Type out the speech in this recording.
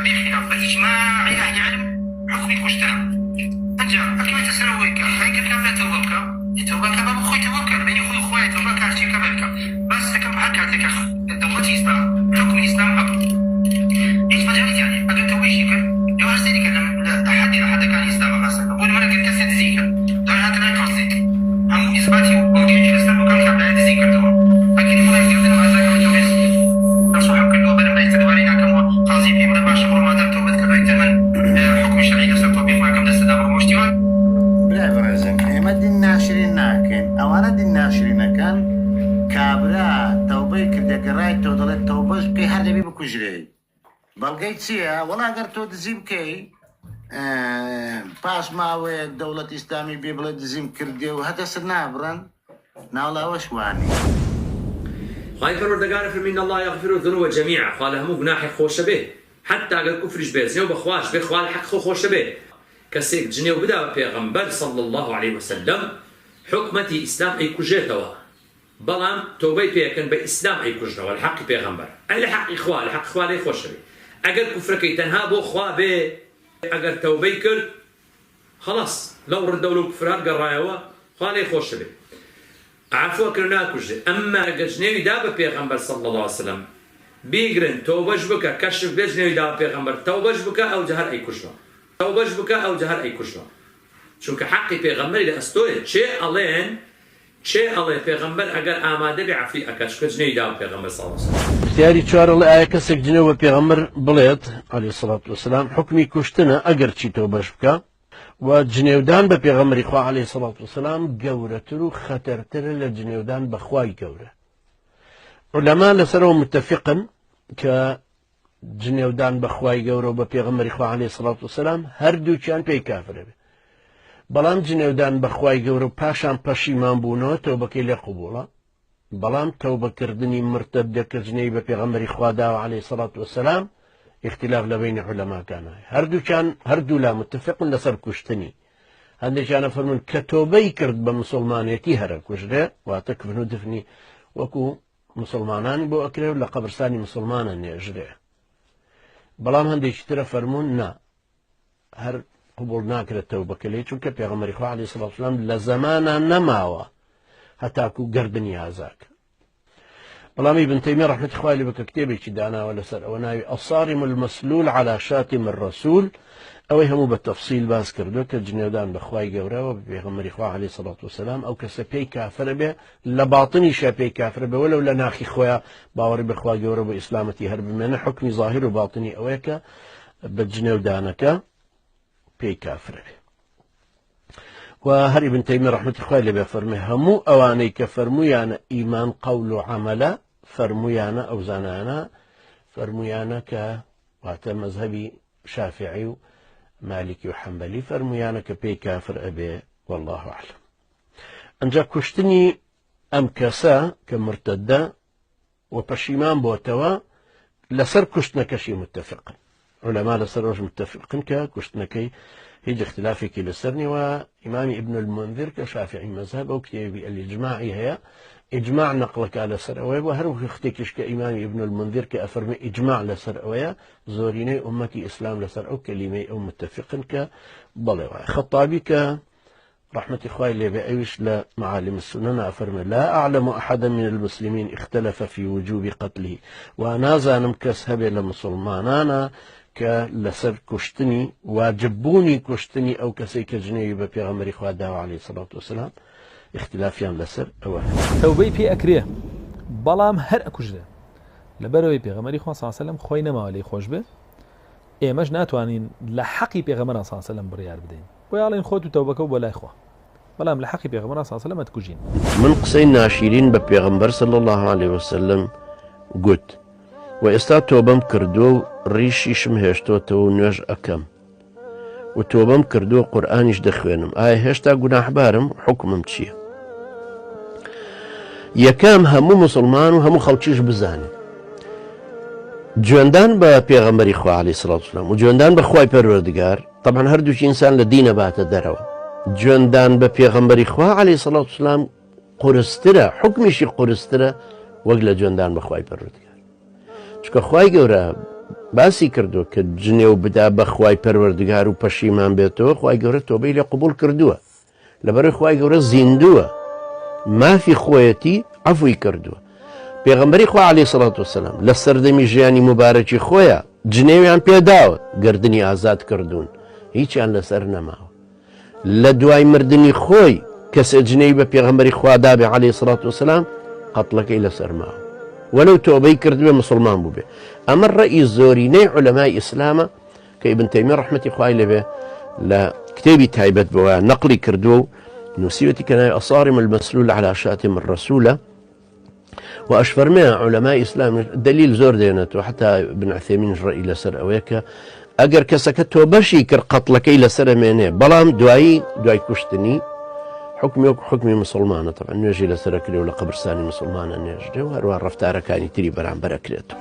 بخلاف بإجماع أهل العلم حكم كشتنا أنجا أكيد تسرويك هاي كم لا توبك ما بخوي توبك بين أخوي أخوي توبك هالشيء كملك بس كم حكى لك دولة الإسلام حكم الإسلام أبو إيش مجال يعني أقول توبي شيء لو هالزيك لحد كان الإسلام مثلا أول مرة قلت كسر زيك ده هذا لا قصدي هم إثباتي وجود الإسلام وكم كان بعد زيك الدواء أكيد ما يقدر ما ذاك متوبس نصوح كله بدل ما يتدورينا كم قاضي في مرة شهور ما دام توبت كبر يتمن حكم الشرعي نفس التطبيق ما كم دست دابر مشتوى بلا برزم ما دين ناشرين ناكن أو أنا دين ناشرين كان كابرا توبي كده قراي تودلت توبش كي هذا بيبو كجري بلقيت سيا والله قرتو دزيم كي باس ماوي دولة إسلامي بيبلا دزيم كردي وهذا سنابرا ناولا وشواني خايف الوردقار في من الله يغفر الذنوب جميعا قال هم جناح خوش به حتى قال كفر جبه زيو بخواش بخوال حق خوش به كسيك جنيو بدا بيغمبر صلى الله عليه وسلم حكمتي إسلام أي كجيتوا بلام توبي بيكن بإسلام أي كجنا والحق بيغمبر أي الحق إخوة الحق إخوة لي خوش به أجر كفرك تنهابو خوا به أجر توبي كل خلاص لو ردوا له كفرات قرايوا خالي خوش به عفوا كرنا كجي أما جنيو داب بيغمبر صلى الله عليه وسلم بيجرن توبش بك كشف بجنيو داب بيغمبر توبش بك أو جهر أي كجنا توبش بك أو جهر أي كجنا چونکە حەقی پێغەمبەری لە ئەستۆیە چێ ئەڵێن پێغەمبەر ئەگەر ئامادە بێ عەفوی ئەکات چونکە جنێی داوە پێغەمبەر صلی الله علیه وسلم اختیاری چوارەڵێ ئایا کەسێک جنێوە پێغەمبەر بڵێت عەلەیهی سەڵات وەسەلام حکمی کوشتنە ئەگەر چی تۆبەش بکە و جنێودان بە پێغەمبەری خوا عەلەیهی سەڵات وەسەلام گەورەتر و خەتەرترە لە جنێودان بە خوای گەورە عولەما لەسەرەوە متفقن کە جنێودان بە خوای گەورە و بە پێغەمبەری خوا عەلەیهی سەڵات وەسەلام هەردووچیان پێی کافرە بێ بەڵام جنێودان بەخوای گەورە و پاشان پەشیمان بوونەوە تەوبەکەی لێ قبوڵە بەڵام تەوبەکردنی مرتەدە کە جنێی بە پێغەمبەری خوا داوە عەلەیهی سەڵات وەسەلام اختلاف لە بینی عولەماکانە هەردوو لا متفقن لەسەر کوشتنی هەندێکیانە فەرمون کە تۆبەی کرد بە موسڵمانێتی هەرە کوژرێ واتە کفن و دفنی وەکو موسڵمانانی بۆ ئەکرێ و لە قەبرستانی موسڵمانە نێژرێ بەڵام هەندێکی ترە فەرمون نا هەر قبول ناکرێت تەوبەکە لێ چونکە پێغەمبەری خوا عەلەیهی سەڵات وەسەلام لە زەمانە نەماوە هەتاکو گەردنی ئازاکە بەڵام ئیبن تەیمیە ڕەحمەتی خوای لێ بکە کتێبێکی داناوە لەسەر ئەوە ناوی الصارم المەسلول على شاتم الرسول ئەوەی هەموو بە تەفسیل باس کردووە کە جنێودان بە خوای گەورەوە بە پێغەمبەری خوا عەلەیهی سەڵات وەسەلام ئەو کەسە پێی کافرە بێ لە باڵتنیشە پێی کافرە بێ وەلەو لە ناخی خۆیان باوەڕی بە خوا گەورە بە ئیسلامەتی هەر بمێنە حکمی ظاهیر و باڵتنی ئەوەیە کە بە جنێودانەکە پێی کافرە بێ و هەر ئیبن تەیمیە ڕەحمەتی خوای لێ بێ فەرمێ هەموو ئەوانەی کە فەرموویانە ئیمان قەول و عەمەلە فەرموویانە ئەو زانانە فەرموویانە کە واتە مەذهەبی شافعی و مالکی و حەمبەلی فەرموویانە کە پێی کافر ئەبێ والله ئەعلەم ئەنجا کوشتنی ئەم کەسە کە مرتەدە و پەشیمان بۆتەوە لەسەر کوشتنەکەشی متفقن علەما لەسەر ڕۆژ متفقن کە کوشتنەکەی هیچ اختلافێکی لەسەر نیوە ئیمامی ئیبن المنذر کە شافعی مەذهب ئەو کتێبی الإجماعی هەیە إجماع نقلك على سر أوي وهرم اختكش كإمام ابن المنذر كأفرمي إجماع لسر أوي زوريني أمتي إسلام لسر أو كلمة أو متفق كبلوا خطابي ك رحمة إخوائي اللي بأيش لمعالم السنن أفرمي لا أعلم أحدا من المسلمين اختلف في وجوب قتله وأنا زانم كسهبي لمسلمانانا كلسر كشتني واجبوني كشتني أو كسيك جنيه ببيغمري إخوة داوى عليه الصلاة والسلام اختلافيان لسر أوه توبەی پێ ئەکرێ بەڵام هەر ئەکوژرێ لەبەرەوەی پێغەمبەری خوا صلی الله علیه و سلم خۆی نەماوە لێی خۆش بێ ئێمەش ناتوانین لە حەقی پێغەمبەر صلی الله علیه و سلم بڕیار بدەین بۆ یاڵێن خۆت و تەوبەکە و بۆ لای خوا بەڵام لە حەقی پێغەمبەر صلی الله علیه و سلم ئەتکوژین من قسەی ناشرین بە پێغەمبەر صلی الله عليه وسلم گوت و ئێستا تۆبەم کردووە و ڕیشیشم هێشتۆتەوە و نوێژ ئەکەم و تۆبەم کردووە قورئانیش دەخوێنم ئایا هێشتا گوناحبارم حکمم چییە یەکەم هەموو مسلمان و هەموو خەڵکیش بزانێت جوێندان بە پێغەمبەری خوا عەلەیهی سەڵات وسەلام و جوێندان بە خوای پەروەردگار طبعا هەردووکی ئینسان لە دینە باتە دەرەوە جوێندان بە پێغەمبەری خوا عەلەیهی سەڵات وسەلام قورسترە حکمیشی قورسترە وەک لە جوێندان بە خوای پەروەردگار چکە خوای گەورە باسی کردو کە جنێو بدا بە خوای پەروەردگار و پەشیمان بێتەوە خوای گەورە تۆبەی لێ قبول کردووە لەبەرەوەی خوای گەورە زیندووە مافی خۆیەتی عەفوی کردووە پێغەمبەری خوا عەلەیهی سەڵات وسەلام لە سەردەمی ژیانی مبارەکی خۆیە جنێویان پێداوە گردنی ئازاد کردوون هیچیان لەسەر نەماوە لە دوای مردنی خۆی کەسێ جنێوی بە پێغەمبەری خوا دابێ عەلەیهی سەڵات وسەلام قەتڵەکەی لەسەر ماوە وەلەو تۆبەی کردبێ مسلمان بوو بێ ئەمە ڕەئی زۆرینەی عولەمای ئیسلامە کە ئیبن تەیمیە ڕەحمەتی خوای لەبێ لە کتێبی تایبەت بەوە نەقلی کردووە و نووسیوەتی کە ناوی ئەصارم المەسلول على شاتم الرسولە وأش فرمي علماء إسلام دليل زور دينته حتى ابن عثيمين رأي لسر أويكا أجر كسكته بشي كر قتلك إلى سر منه بلام دعي كشتني حكمي مسلمانة طبعا نجي لسر كلي ولا قبرستاني مسلمانة نجي وهروان رفتارة كاني تري بران بركلته